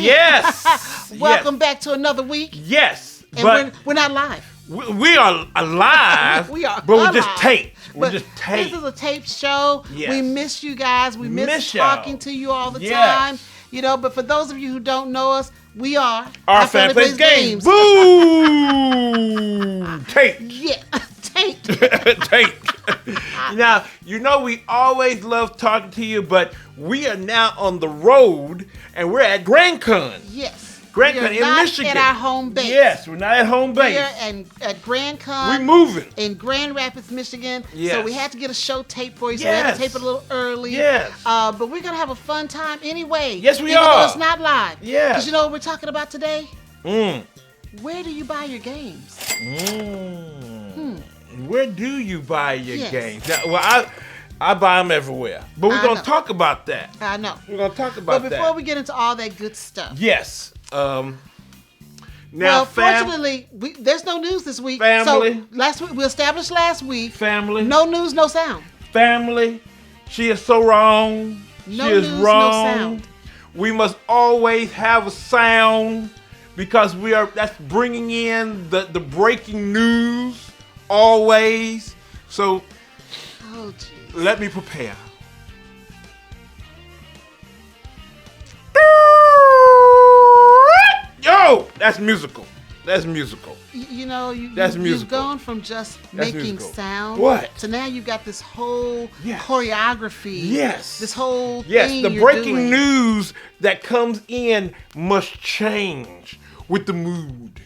Yes. Welcome back to another week. Yes. And But we're not live. we are alive. We are but alive. we're just taped. We're But just taped. This is a taped show. Yes. We miss you guys. We miss y'all. talking to you all the Yes. time. You know, but for those of you who don't know us, we are Our family plays games. Boom! Taped. Yeah, taped. Taped. Now, you know we always love talking to you, but we are now on the road, and we're at Grand Con. Yes. Grand We Con are in not Michigan. at our home base. Yes, we're not at home base. We're at Grand Con. We're moving. In Grand Rapids, Michigan. Yes. So we had to get a show tape for you. So we had to tape it a little early. Yes. But we're going to have a fun time anyway. Yes, we even are. Though it's not live. Yes. Because you know what we're talking about today? Mm. Where do you buy your games? Where do you buy your Yes. games? Now, well, I buy them everywhere. But we're I going know. to talk about that. I know. We're going to talk about But that. before we get into all that good stuff. Yes. Now, Well, fortunately, there's no news this week. Family. So last week, we established last week. Family. No news, no sound. Family. She is so wrong. No she is news, wrong. no sound. We must always have a sound because that's bringing in the breaking news always. So Oh, geez. let me prepare. Yo, that's musical. That's musical. You know, That's you've musical. gone from just That's making musical. sound What? to now you've got this whole Yes. choreography. Yes. This whole Yes, thing the you're breaking doing. news that comes in must change with the mood.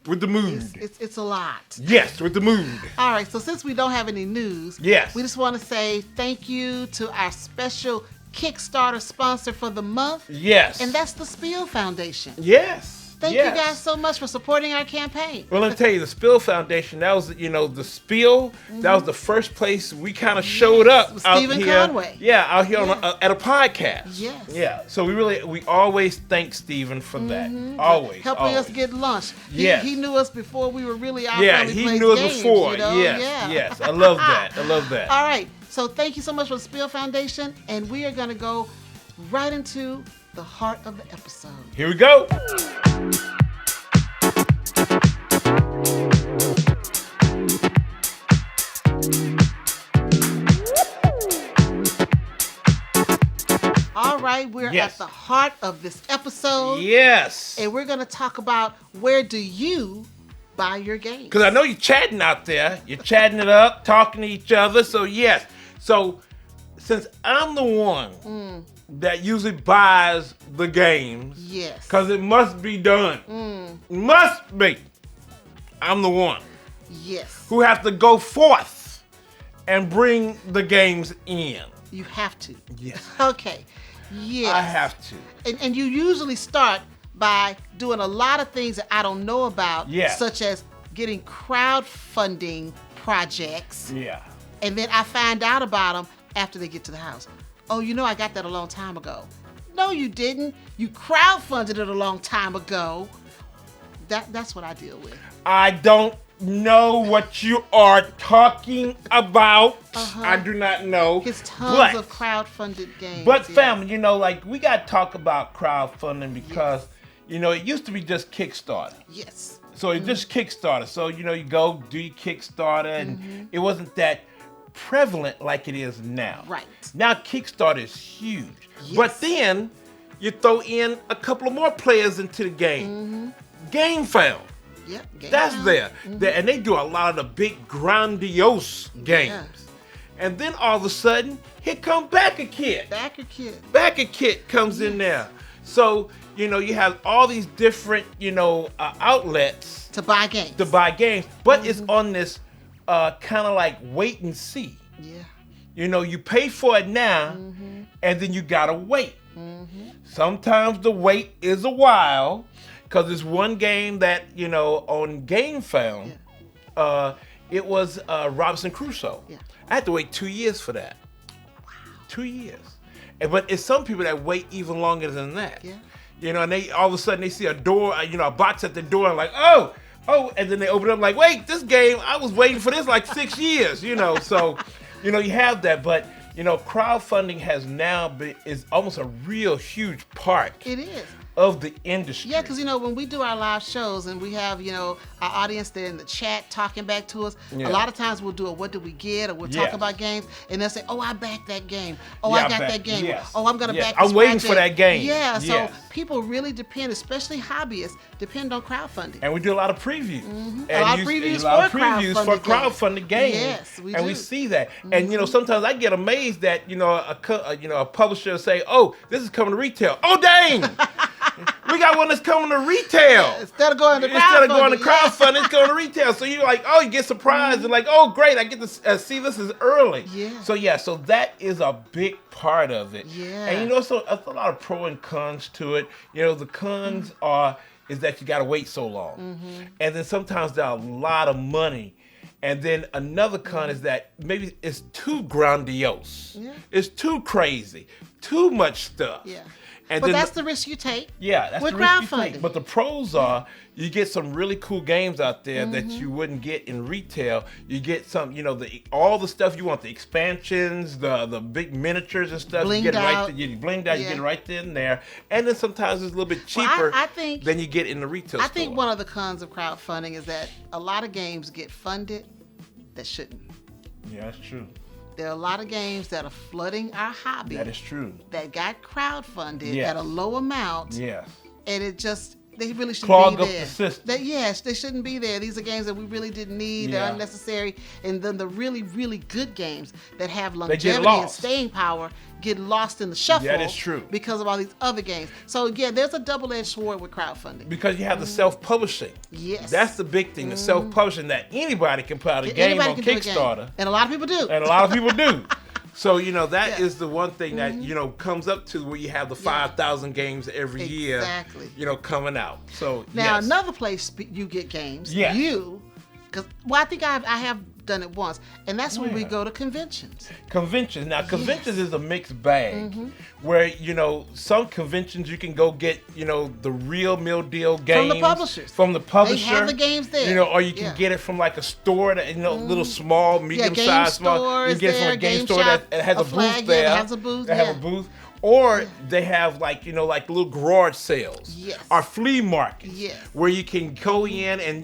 With the mood. It's a lot. Yes, with the mood. All right, so since we don't have any news, Yes. we just want to say thank you to our special Kickstarter sponsor for the month, Yes. and that's the Spiel Foundation. Yes. Thank yes. you guys so much for supporting our campaign. Well, let me tell you, the Spiel Foundation, that was, the Spiel, that was the first place we kind of showed up with out Stephen here. Conway. Yeah, out here Yeah. at a podcast. Yes. Yeah, so we always thank Stephen for that. Always. Helping always. us get lunch. Yes. He knew us before we were really out. Yeah, he knew us before. You know? Yes, Yeah. yes. I love that. I love that. All right. So thank you so much for the Spiel Foundation, and we are going to go right into the heart of the episode. Here we go. All right, we're Yes. at the heart of this episode, Yes. and we're going to talk about where do you buy your games? Because I know you're chatting out there. You're chatting it up, talking to each other. So, yes. So, since I'm the one that usually buys the games, Yes. because it must be done. Must be. I'm the one Yes. who has to go forth and bring the games in. You have to. Yes. Okay. Yes. I have to. And you usually start by doing a lot of things that I don't know about, Yeah. such as getting crowdfunding projects, Yeah. and then I find out about them after they get to the house. Oh, I got that a long time ago. No, you didn't. You crowdfunded it a long time ago. That's what I deal with. I don't know what you are talking about. I do not know. It's tons But- of crowdfunded games. But yeah. family, we got to talk about crowdfunding because, it used to be just Kickstarter. Yes. So it's just Kickstarter. So, you go do your Kickstarter and it wasn't that prevalent like it is now. Right. Now Kickstarter is huge. Yes. But then you throw in a couple of more players into the game. GameFound. Yep. That's Game there. Found. And they do a lot of the big grandiose games. Yes. And then all of a sudden, here come Backer Kit. Backer Kid. Backer Kit comes in there. So, you have all these different, outlets To buy games. to buy games, but it's on this kind of like wait and see. Yeah. You pay for it now, and then you gotta wait. Sometimes the wait is a while, because there's one game that, on GameFound, it was Robinson Crusoe. Yeah. I had to wait 2 years for that. Wow. 2 years. But it's some people that wait even longer than that. Yeah. And they all of a sudden they see a door, a box at the door, and like, oh, and then they open it up like, wait, this game, I was waiting for this like 6 years, So, you have that, but crowdfunding has now is almost a real huge part It is. of the industry. Yeah, because when we do our live shows and we have our audience there in the chat talking back to us, a lot of times we'll do a what did we get, or we'll talk about games, and they'll say, "Oh, I backed that game. Oh, I got that game. Yes. Oh, I'm gonna back. I'm waiting for that game." Yeah, so people really depend, especially hobbyists, depend on crowdfunding. And we do a lot of previews. And a lot of previews for crowdfunded games. Yes, we and do. we see that. And sometimes I get amazed that a publisher will say, "Oh, this is coming to retail." Oh, dang! We got one that's coming to retail. Yeah, instead of going to crowdfunding, it's going to retail. So you're like, oh, you get surprised and like, oh, great, I get to see this is early. Yeah. So that is a big part of it. Yeah. And so there's a lot of pro and cons to it. The cons is that you got to wait so long, and then sometimes there's a lot of money. And then another con is that maybe it's too grandiose. Yeah. It's too crazy, too much stuff. Yeah. And but that's the risk you take. Yeah, that's with the risk crowdfunding. you take. But the pros are you get some really cool games out there that you wouldn't get in retail. You get some, all the stuff you want, the expansions, the big miniatures and stuff. Blinged you get it out. right there. You blinged out. You get it right there and there. And then sometimes it's a little bit cheaper than you get in the retail store. I think one of the cons of crowdfunding is that a lot of games get funded that shouldn't. Yeah, that's true. There are a lot of games that are flooding our hobby. That is true. That got crowdfunded at a low amount. Yes. And they really shouldn't Clog be up there. the system. Yes, they shouldn't be there. These are games that we really didn't need. They're unnecessary. And then the really, really good games that have longevity and staying power get lost in the shuffle. That is true. Because of all these other games. So there's a double-edged sword with crowdfunding. Because you have the self-publishing. Yes. That's the big thing, the self-publishing, that anybody can put out a game on Kickstarter. And a lot of people do. So, that is the one thing that, comes up to where you have the 5,000 games every year, coming out. So, now, another place you get games, because I think I have done it once, and that's when we go to conventions. Now, conventions is a mixed bag, where, some conventions you can go get, the real meal deal games. From the publishers. They have the games there. Or you can get it from like a store that, little small, medium-sized small. You can get it from a game store that has a booth there. That has a booth, have a booth. Or they have like little garage sales. Yes. Or flea markets. Yes. Where you can go in and,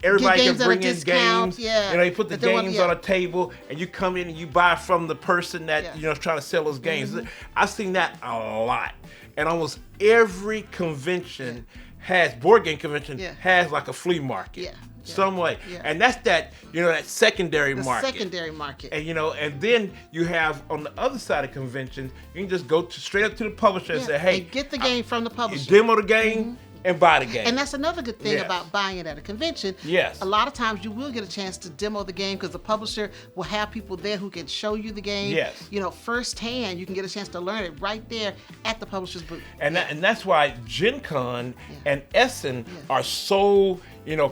everybody can bring in games. Yeah. You put the games on a table and you come in and you buy from the person that, is trying to sell those games. I've seen that a lot. And almost every convention board game convention has like a flea market. Some way. And that's that secondary market. Secondary market. And and then you have on the other side of conventions, you can just go straight up to the publisher and say, hey, and get the game from the publisher. Demo the game and buy the game. And that's another good thing about buying it at a convention. Yes. A lot of times you will get a chance to demo the game because the publisher will have people there who can show you the game. Yes. Firsthand. You can get a chance to learn it right there at the publisher's booth. And that's why Gen Con and Essen are so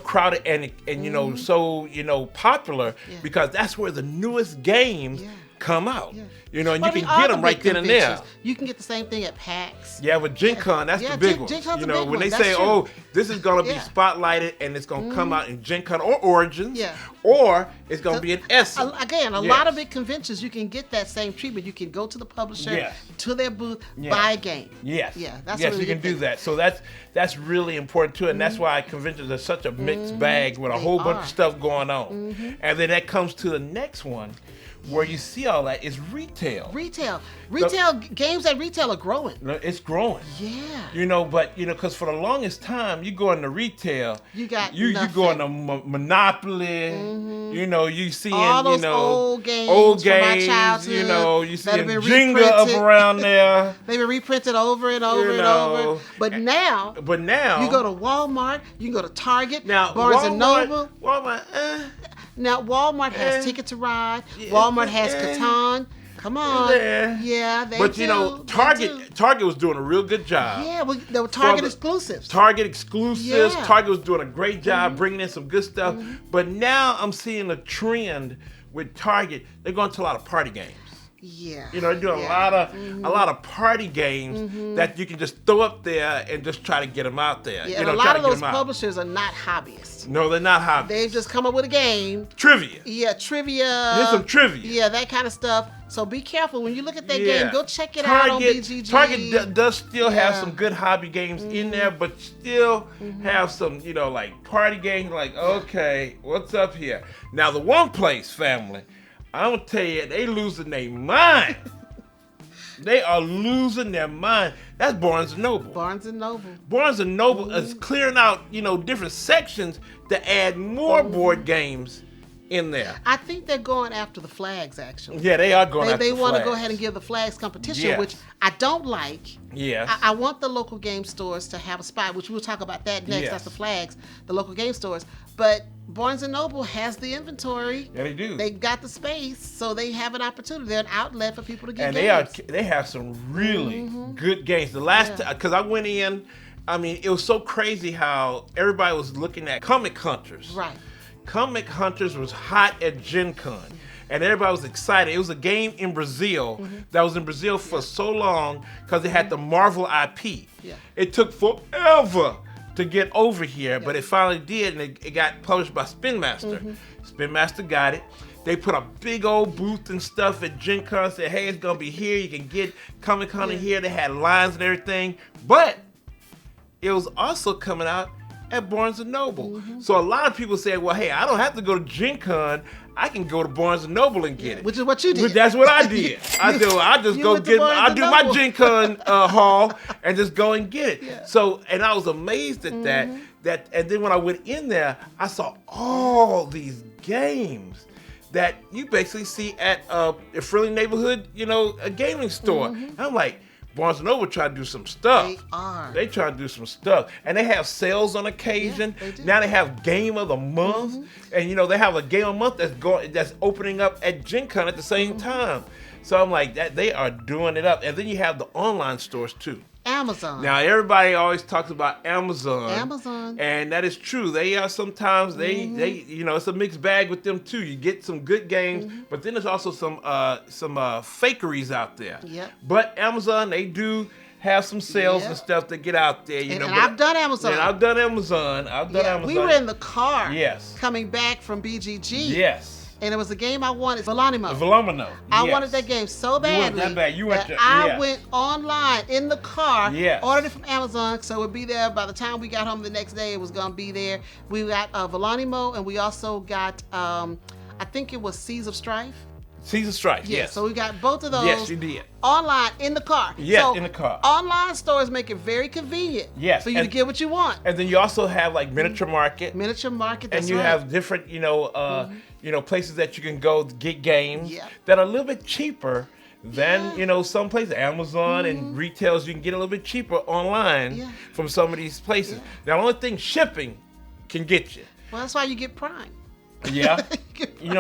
crowded and so popular because that's where the newest games come out. And you can get them right then and there. You can get the same thing at PAX. Yeah, but Gen Con, that's the big one. Gen Con's a big when they one. say, oh, this is going to be spotlighted and it's going to come out in Gen Con or Origins, or it's going to be in Essen. Again, a lot of big conventions, you can get that same treatment. You can go to the publisher, to their booth, buy a game. Yes. Yeah, that's really you can do that. So that's really important too, and that's why conventions are such a mixed bag with a whole bunch of stuff going on. And then that comes to the next one, where you see all that is retail. Games at retail are growing. It's growing. Yeah. But because for the longest time, you go into retail, you go into Monopoly. You seeing all those old games from my childhood. You seeing Jenga up around there. They've been reprinted over and over and over. But now you go to Walmart, you can go to Target, Barnes and Noble. Now, Walmart has Ticket to Ride. Walmart has Catan. Come on. Yeah, they do. Target was doing a real good job. Yeah, they were Target exclusives. Yeah. Target was doing a great job bringing in some good stuff. But now I'm seeing a trend with Target. They're going to a lot of party games. Yeah. They're doing a lot of party games that you can just throw up there and just try to get them out there. Yeah, and a lot of those publishers are not hobbyists. No, they're not hobbyists. They've just come up with a game. Trivia. Yeah, trivia. Here's some trivia. Yeah, that kind of stuff. So be careful when you look at that Yeah. game. Go check it out on BGG. Target does still have Yeah. some good hobby games in there, but still have some, like party games. Like, okay, what's up here? Now, the one place, family, I'm gonna tell you, they losing their mind. They are losing their mind. That's Barnes and Noble. Barnes and Noble. Barnes and Noble is clearing out, different sections to add more board games in there. I think they're going after the flags, actually. Yeah, they are going after They the want to flags. go ahead and give the flags competition, Yes. which I don't like. Yes. I want the local game stores to have a spot, which we'll talk about that next. Yes. That's the flags, the local game stores. But Barnes and Noble has the inventory. Yeah, they do. They got the space, so they have an opportunity. They're an outlet for people to get And games. they have some really good games. The last time, because I went in, it was so crazy how everybody was looking at Comic Hunters. Right. Comic Hunters was hot at Gen Con, and everybody was excited. It was a game in Brazil that was in Brazil for so long because it had the Marvel IP. Yeah. It took forever to get over here, but it finally did, and it got published by Spin Master. Spin Master got it. They put a big old booth and stuff at Gen Con, said, hey, it's gonna be here. You can get Comic Con here. They had lines and everything, but it was also coming out at Barnes & Noble. So a lot of people say, well, hey, I don't have to go to Gen Con. I can go to Barnes & Noble and get it. Which is what you did. But that's what I did. I just You go went to get, Barnes I & do my Noble. Gen Con haul and just go and get it. Yeah. So, and I was amazed at that. And then when I went in there, I saw all these games that you basically see at a friendly neighborhood, a gaming store. And I'm like, Barnes & Noble try to do some stuff. They are. They try to do some stuff. And they have sales on occasion. Yeah, they do. Now they have Game of the Month. And they have a Game of the Month that's opening up at Gen Con at the same time. So I'm like, that they are doing it up. And then you have the online stores too. Amazon. Now everybody always talks about Amazon. Amazon. And that is true. They are sometimes they it's a mixed bag with them too. You get some good games, but then there's also some fakeries out there. Yep. But Amazon, they do have some sales and stuff that get out there. And but I've done Amazon. And I've done Amazon. Amazon. We were in the car. Yes. Coming back from BGG. Yes. And it was a game I wanted, Volonimo. Volumino. I yes. wanted that game so badly that bad. You went that to- I yes. went online in the car, Yes. ordered it from Amazon, so it would be there by the time we got home the next day. It was gonna be there. We got Volonimo, and we also got I think it was Seas of Strife. Season Strike. Yes. So we got both of those. Yes, you did. Online in the car. Yes, so in the car. Online stores make it very convenient. Yes, For you to and- get what you want. And then you also have like miniature market. Miniature market. And That's you right. have different, places that you can go to get games Yeah. that are a little bit cheaper than, some places. Amazon and retails, you can get a little bit cheaper online from some of these places. The only thing shipping can get you. Well, that's why you get Prime. Yeah.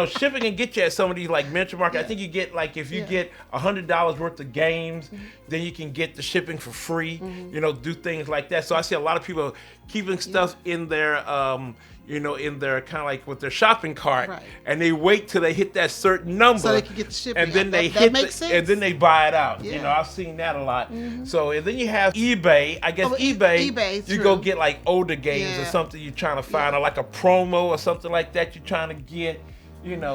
Shipping can get you at some of these like miniature market. I think you get like if you get $100 worth of games, then you can get the shipping for free. Do things like that. So I see a lot of people keeping stuff in their in their kind of like with their shopping cart, Right. and they wait till they hit that certain number, So they can get the shipping. and then they That hit makes sense. and then they buy it out. Yeah. I've seen that a lot. So and then you have eBay. I guess Oh, eBay. eBay, you true. go get like older games or Yeah. something you're trying to find, or like a promo or something like that you're trying to get.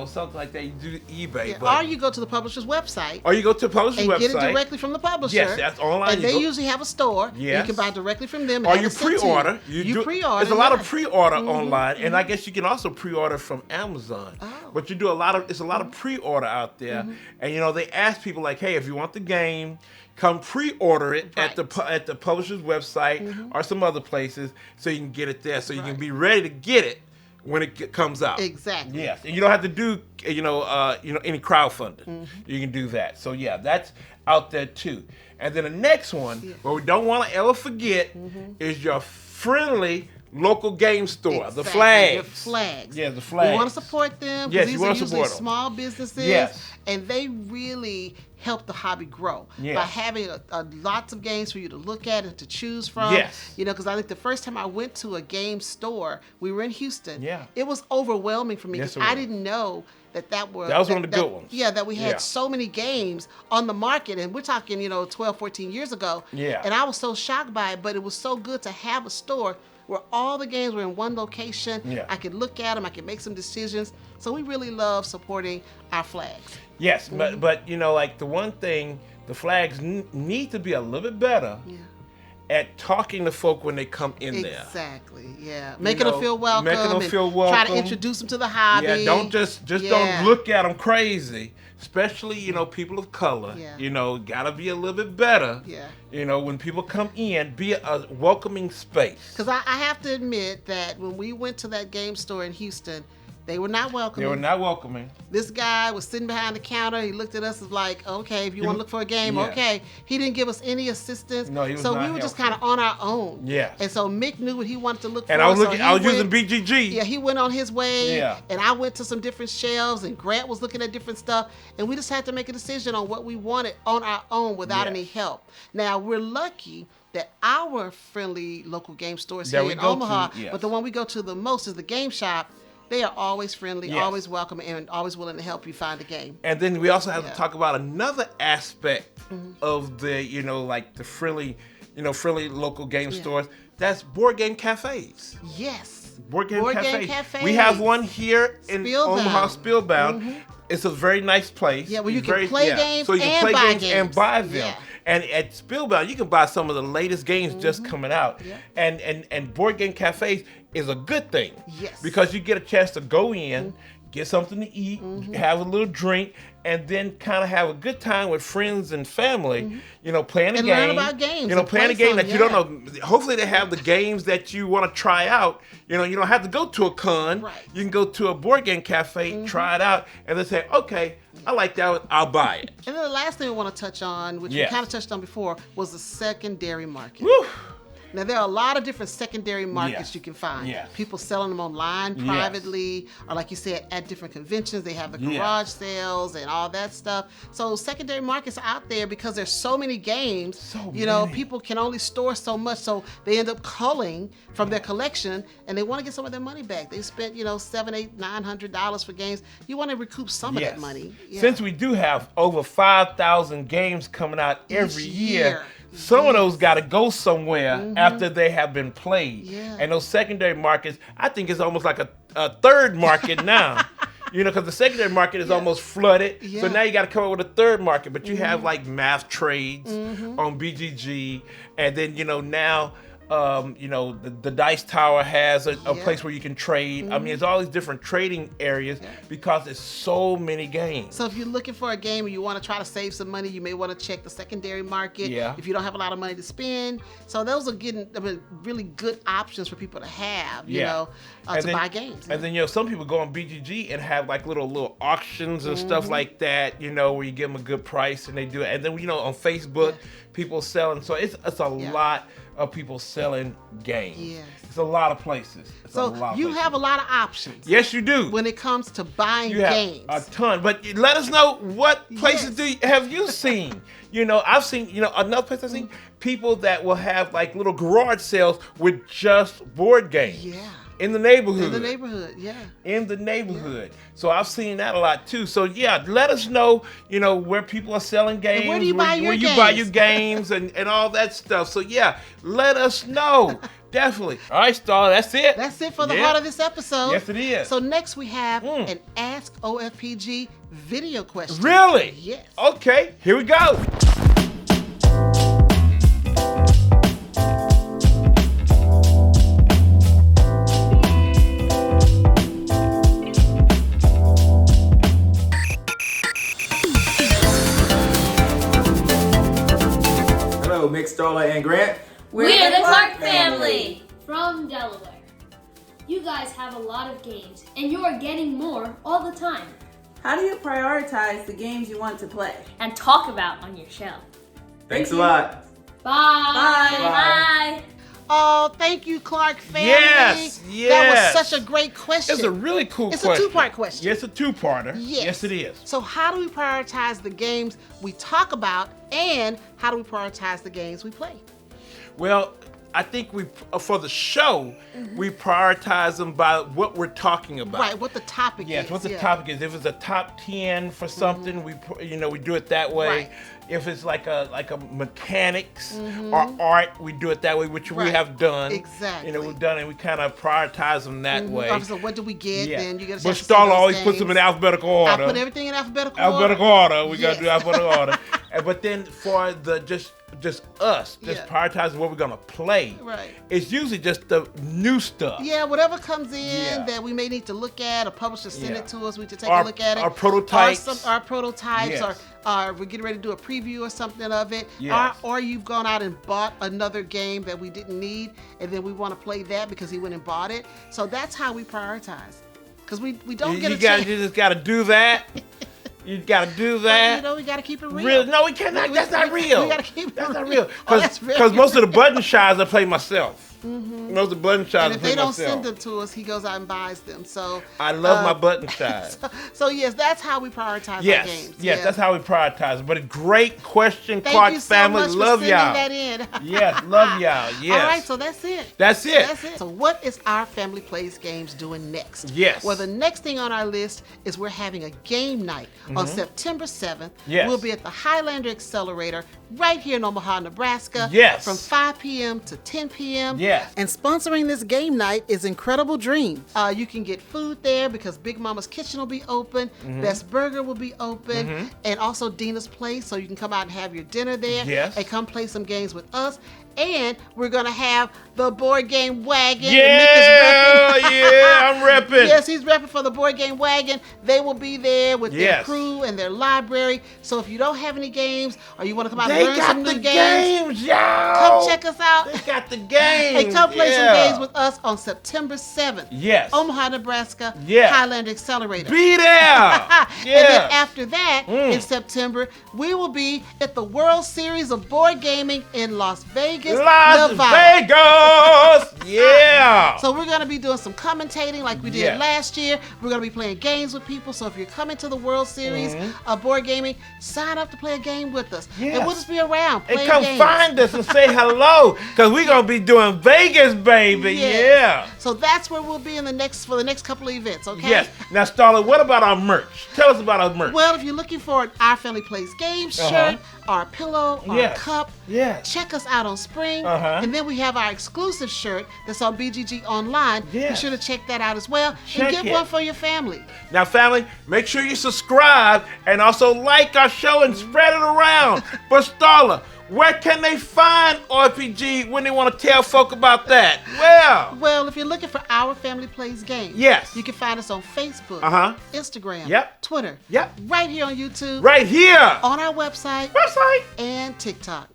Something like that. You do eBay, Yeah, but or you go to the publisher's website or you go to the publisher's and website, get it directly from the publisher. Yes, that's online. And You they go- usually have a store. And Yes. you can buy directly from them. And or have you it sent to pre-order. You pre-order. There's a lot of yeah. pre-order online, and I guess you can also pre-order from Amazon. Oh. But you do it's a lot of pre-order out there, and they ask people like, hey, if you want the game, come pre-order it at the publisher's website or some other places, so you can get it there, so you can be ready to get it when it comes out. Exactly. Yes, and you don't have to do any crowdfunding. You can do that. So yeah, that's out there too. And then the next one, what we don't want to ever forget, is your friendly local game store, the Exactly. flags. Your flags. Yeah, the flags. We want to support them. 'cause Yes, these you are wanna usually support them. small businesses. Yes. And they really help the hobby grow Yes. by having lots of games for you to look at and to choose from. Yes. Because I think the first time I went to a game store, we were in Houston. Yeah. It was overwhelming for me Yes, because it I was. didn't know that was one of the good ones. Yeah, that we had Yeah. so many games on the market, and we're talking 12, 14 years ago. Yeah. And I was so shocked by it, but it was so good to have a store where all the games were in one location. Yeah. I could look at them. I could make some decisions. So we really love supporting our flags. Yes, but you know, like the one thing, the flags need to be a little bit better Yeah. at talking to folk when they come in there. Exactly. Yeah. Making them feel welcome. Making them and feel welcome. Try to introduce them to the hobby. Yeah, don't just don't look at them crazy. Especially, you know, people of color. Yeah. You know, gotta be a little bit better. Yeah. You know, when people come in, be a welcoming space. Because I have to admit that when we went to that game store in Houston, they were not welcoming. They were not welcoming. This guy was sitting behind the counter. He looked at us as like, okay, if you want to look for a game, Yeah. okay. He didn't give us any assistance. No, he was so not we were just helpful. kind of on our own. Yes. And so Mick knew what he wanted to look for. And I was so looking. he I was went- using BGG. Yeah, he went on his way. Yeah. And I went to some different shelves, and Grant was looking at different stuff. And we just had to make a decision on what we wanted on our own without Yes. any help. Now, we're lucky that our friendly local game stores That here we in go to, Omaha, yes. but the one we go to the most is the game shop. They are always friendly, Yes. always welcome, and always willing to help you find a game. And then we also have Yeah. to talk about another aspect of the, you know, like the friendly local game stores. That's board game cafes. Yes. Board game cafes. cafes. We have one here in Spillbound. Omaha, Spillbound. It's a very nice place. Yeah, where you It's can play games so you can and play buy games and games. buy them. Yeah. And at Spillbound, you can buy some of the latest games just coming out. Yeah. And board game cafes is a good thing. Yes. Because you get a chance to go in, get something to eat, have a little drink, and then kind of have a good time with friends and family, you know, playing a And game. learn about games You know, and playing a play game some, that you don't know. Hopefully they have the games that you want to try out. You know, you don't have to go to a con. Right. You can go to a board game cafe, try it out, and then say, okay, I like that one, I'll buy it. And then the last thing we want to touch on, which Yes. we kind of touched on before, was the secondary market. Woo! Now, there are a lot of different secondary markets Yes. you can find. Yes. People selling them online Yes. privately, or like you said, at different conventions. They have the Yes. garage sales and all that stuff. So secondary markets are out there because there's so many games. So you know, many. people can only store so much, so they end up culling from their collection, and they want to get some of their money back. They spent, you know, $700, $800, $900 for games. You want to recoup some of that money. Yeah. Since we do have over 5,000 games coming out every year, year. some of those got to go somewhere after they have been played. Yeah. And those secondary markets, I think it's almost like a third market now. You know, because the secondary market is almost flooded. So Yeah. now you got to come up with a third market. But you have like math trades on BGG. And then, you know, now, you know, the Dice Tower has a Yeah. place where you can trade. I mean, there's all these different trading areas because there's so many games. So if you're looking for a game and you want to try to save some money, you may want to check the secondary market. Yeah. If you don't have a lot of money to spend, so those are getting really good options for people to have. You know, And to then- buy games. And then, you know, some people go on BGG and have like little auctions and stuff like that, you know, where you give them a good price and they do it. And then, you know, on Facebook, people selling. So it's a lot of people selling games. Yes. It's a lot of places. It's a So lot of you places. have a lot of options Yes, you do. when it comes to buying You have games. a ton, but let us know what places have you seen? You know, I've seen, you know, another place I've seen people that will have like little garage sales with just board games. Yeah. In the neighborhood. In the neighborhood, yeah. In the neighborhood. So I've seen that a lot too. So yeah, let us know, you know, where people are selling games, where do you buy your where you buy games? your games and all that stuff. So yeah, let us know. Definitely. All right, Starla, that's it. That's it for the Yeah. heart of this episode. Yes, it is. So next we have an Ask OFPG video question. Really? Yes. Okay, here we go. Hello, Mik, Starla, and Grant. We're the Clark family from Delaware. You guys have a lot of games, and you're getting more all the time. How do you prioritize the games you want to play? And talk about on your show. Thanks a lot. Bye. Bye. Oh, thank you, Clark family. Yes, That yes. was such a great question. It's a really cool It's question. a two-part question. Yes, a two-parter. Yes. Yes, it is. So how do we prioritize the games we talk about, and how do we prioritize the games we play? Well, I think we, for the show, we prioritize them by what we're talking about. Right, what the topic is. Yes, what the yeah. topic is. If it's a top 10 for something, we do it that way. Right. If it's like a mechanics or art, we do it that way, which we Right. have done. Exactly. You know, we've done it. We kind of prioritize them that way. So what do we get? Yeah. Then you got to But Starla always puts them in alphabetical order. I put everything in alphabetical Alphabetical order. We got to do Yes. alphabetical order. But then for the just us, just prioritizing what we're gonna play. Right. It's usually just the new stuff. Yeah, whatever comes in Yeah. that we may need to look at, a publisher send Yeah. it to us, we can take Our- a look at it. our prototypes. Our prototypes, Yes. or we're getting ready to do a preview or something of it. Yes. Or you've gone out and bought another game that we didn't need, and then we want to play that because he went and bought it. So that's how we prioritize. Because we don't get a chance. You just gotta do that. You gotta do But, that. you know, we got to keep it real. Real? No, we cannot. That's not real. We got to keep it That's real. not real. Oh, that's very Because most of the button shies I play myself. Most of the button shies And I if play they don't myself. send them to us, he goes out and buys them. So I love my button shies. So yes, that's how we prioritize our Yes, games. yes, Yeah. that's how we prioritize. But a great question, Thank Clark you so family. much for Love sending y'all. that in. Yes, love y'all. Yes. All right, so that's it. That's it. That's it. So what is Our Family Plays Games doing next? Yes. Well, the next thing on our list is we're having a game night on September 7th. Yes. We'll be at the Highlander Accelerator right here in Omaha, Nebraska. Yes. From 5 p.m. to 10 p.m. Yes. And sponsoring this game night is Incredible Dreams. You can get food there because Big Mama's Kitchen will be open, Best Burger will be open, and also Dina's Place, so you can come out and have your dinner there. Yes. And come play some games with us. And we're gonna have the board game wagon. Yeah, yeah, I'm repping. Yes, he's repping for the board game wagon. They will be there with their Yes. crew and their library. So if you don't have any games or you want to come out They and learn got some the new games, games, y'all. come check us out. They got the games. And come play some yeah. games with us on September 7th. Yes. Omaha, Nebraska. Yes. Highlander Accelerator. Be there. And then Yeah. after that, in September, we will be at the World Series of Board Gaming in Las Vegas, Las Nevada. Vegas. Yeah. So we're going to be doing some commentating like we did Yes. last year. We're going to be playing games with people. So if you're coming to the World Series of Board Gaming, sign up to play a game with us. Yes. And we'll just be around And playing come games. find us and say hello, because we're going to be doing Vegas, baby. Yes. Yeah. So that's where we'll be for the next couple of events, okay? Yes. Now, Starla, what about our merch? Tell us about our merch. Well, if you're looking for an Our Family Plays Games shirt, or a pillow, or Yes. a cup, Yes. check us out on Spring. Uh-huh. And then we have our exclusive shirt that's on BGG Online. Be Yes. sure to check that out as well. Check and get it. one for your family. Now, family, make sure you subscribe and also like our show and spread it around. But Starla, where can they find OFPG when they want to tell folk about that? Well, if you're looking for Our Family Plays Games, Yes. you can find us on Facebook, Uh-huh. Instagram, Yep. Twitter, Yep. right here on YouTube, Right here. on our website, and TikTok.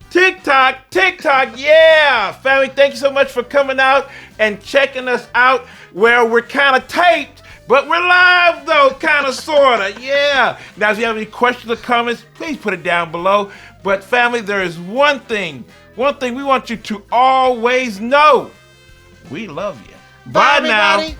TikTok, yeah. Family, thank you so much for coming out and checking us out where we're kind of taped, but we're live though, kind of, sort of, yeah. Now, if you have any questions or comments, please put it down below. But family, there is one thing we want you to always know. We love you. Bye, Bye now. everybody.